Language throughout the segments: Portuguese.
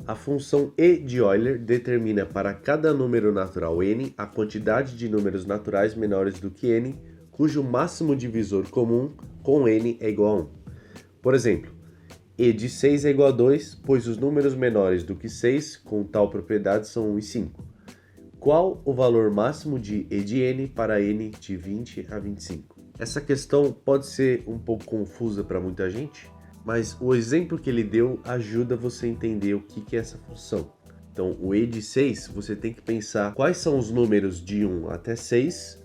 A função e de Euler determina para cada número natural n a quantidade de números naturais menores do que n, cujo máximo divisor comum com n é igual a 1. Por exemplo, e de 6 é igual a 2, pois os números menores do que 6 com tal propriedade são 1 e 5. Qual o valor máximo de e de n para n de 20 a 25? Essa questão pode ser um pouco confusa para muita gente, mas o exemplo que ele deu ajuda você a entender o que é essa função. Então, o e de 6, você tem que pensar quais são os números de 1 até 6,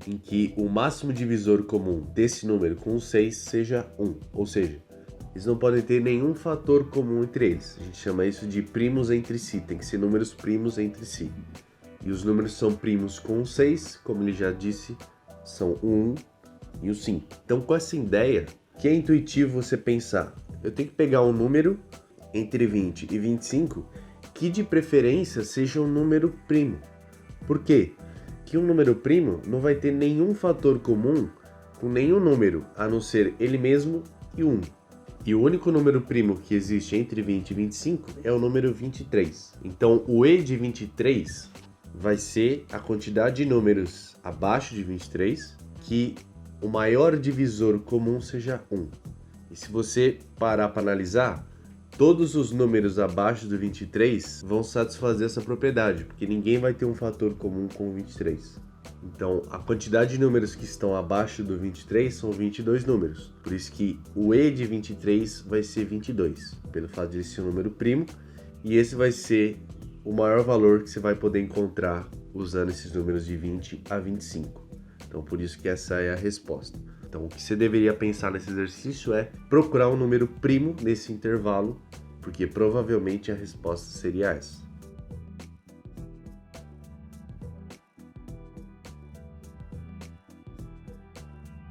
em que o máximo divisor comum desse número com o 6 seja 1, ou seja, eles não podem ter nenhum fator comum entre eles. A gente chama isso de primos entre si, tem que ser números primos entre si. E os números são primos com o 6, como ele já disse, são o 1 e o 5. Então, com essa ideia, que é intuitivo você pensar, eu tenho que pegar um número entre 20 e 25 que de preferência seja um número primo. Por quê? Que um número primo não vai ter nenhum fator comum com nenhum número, a não ser ele mesmo e 1. E o único número primo que existe entre 20 e 25 é o número 23. Então, o e de 23 vai ser a quantidade de números abaixo de 23 que o maior divisor comum seja 1. E se você parar para analisar, todos os números abaixo do 23 vão satisfazer essa propriedade, porque ninguém vai ter um fator comum com o 23. Então, a quantidade de números que estão abaixo do 23 são 22 números. Por isso que o e de 23 vai ser 22, pelo fato de ele ser um número primo, e esse vai ser o maior valor que você vai poder encontrar usando esses números de 20 a 25. Então, por isso que essa é a resposta. Então, o que você deveria pensar nesse exercício é procurar um número primo nesse intervalo, porque provavelmente a resposta seria essa.